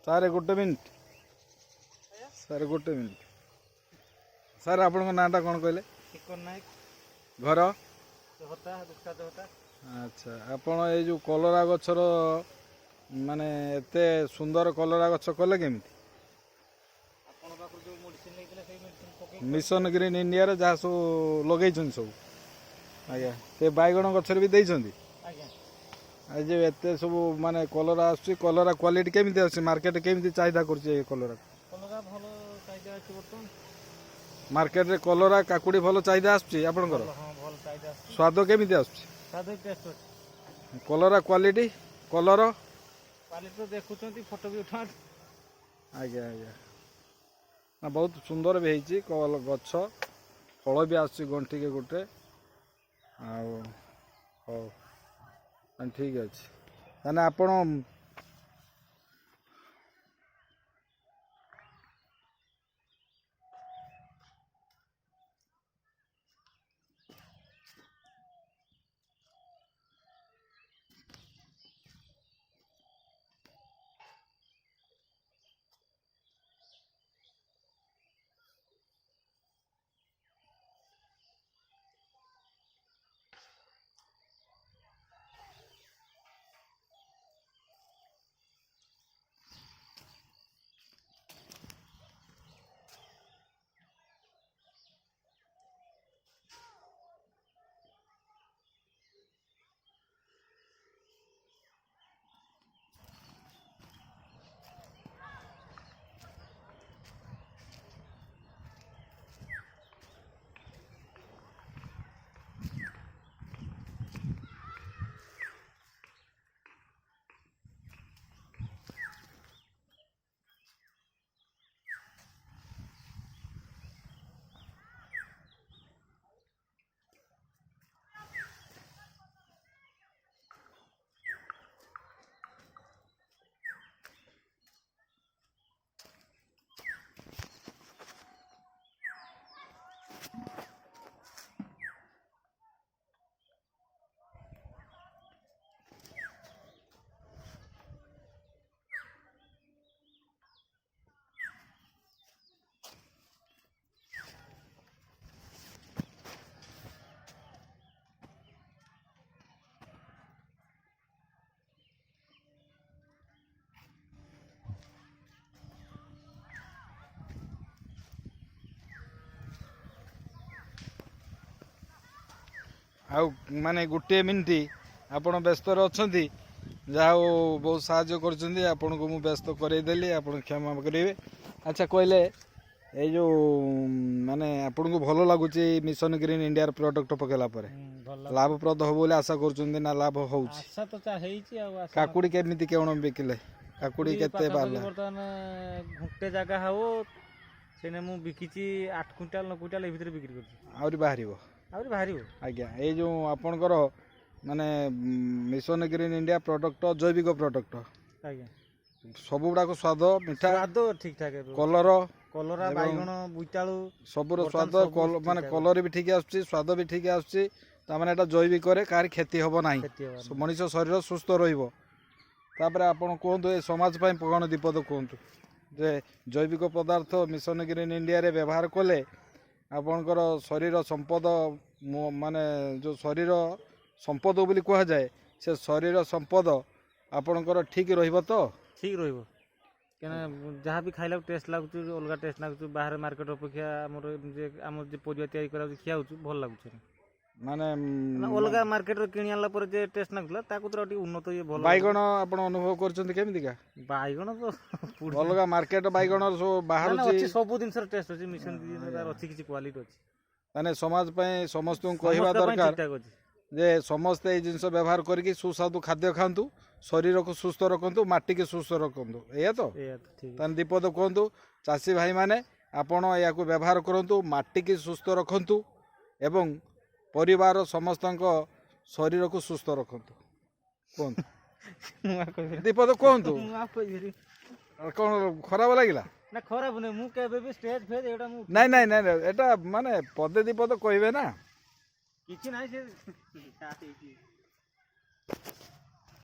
सारे गोटे मिनिट सारे गोटे मिनिट सार आपण नाटा कौन कहले घर अच्छा आपण ये जो कलरा गछर माने एते सुंदर कलरा गछ कले केमी मिशन ग्रीन इंडिया रे जहाँ सब लगे सब आज्ञा ते बैगण गछर भी देइछंती आज एते सब माने कलरा आसुची कलरा क्वालिटी केमिति आसी मार्केट केमिति चाहिदा करछि कलरा मार्केट रे कलरा काकुड़ी भल चाहिदा आसुची आपनकर स्वाद केमिति आसुची कलरा क्वालिटी कलर क्वालिटी तो देखुछंती फोटो भी उठा आज्ञा आज्ञा ना बहुत सुंदर भी होती गछ फल भी आसुची गंठी के गोटे हो ठीक अच्छे ताने आपण आउ माने गोटे मिनिट आपण व्यस्त अच्छा जहाँ बहुत साहय कर व्यस्त करदेली आप क्षमा करेंगे। अच्छा कहले ये जो माने आपन को भल लगुच मिशन ग्रीन इंडिया प्रोडक्ट पकेला पर लाभप्रद हो बोले आशा कर लाभ हो काकुड़ी केमिति कौन बिकिले काकुड़ी केते बारला घंटे जगह हो सेने मु बिकिची 8 क्विंटल 9 क्विंटल ए भीतर बिक्री करछी आउरी बाहरिबो आज्ञा ये जो आपणकर माने मिशन ग्रीन इंडिया प्रोडक्ट जैविक प्रोडक्ट आज्ञा सब गुड़ाक स्वाद मीठा स्वाद ठीक ठाक कलर कलरा बैगण बुइताळू सबुर स्वाद माने कलर भी ठीक आसुची स्वाद भी ठीक आसुची तामाने एटा जैविक रे कार क्षति होबो नाही मनीष शरीर सुस्थ रहिबो तापरे आपण कोहंतु ए समाज पय कोन दीपद कोहंतु जे जैविक पदार्थ मिशन ग्रीन इंडिया रे व्यवहार कले आपणकर शरीर संपद माने जो शरीर संपद बोली कह जाए से शरीर संपद आपणकर ठीक रहिबो तो ठीक रहिबो केना जहाँ भी खाइला टेस्ट लागुच अलग टेस्ट लागुच बाहर मार्केट अपेक्षा आम जे परिया तैयारी करा खिया भल लागुच माने अलग मार्केट रे किनि आला पर जे टेस्ट लागला ताकु तो उन्नत ये भल बैगण आपण अनुभव करछन्ती केमिति का बैगण तो अलग मार्केट बैगण सो बाहर अछि सब दिन सर टेस्ट अछि मिशन तार अछि किछि क्वालिटी अछि माने समाज पय समस्त को कहबा दरकार जे समस्त ए जिंस व्यवहार करके सुस्वादु खाद्य खांतु शरीर को सुस्थ रखंतु माटी के सुस्थ रखंतु एया तो तन दीपद कहंतु चासी भाई माने आपण या को व्यवहार करंतु माटी के सुस्थ रखंतु एवं परिवार समस्त शरीर को सुस्थ रखंतु कहंतु दीपद कहंतु कौन खराब लगिला ना खराब नहीं मु केबे भी स्टेज फेज एटा मु नहीं नहीं नहीं एटा माने पदे दीपद कहबे ना किछि नाही से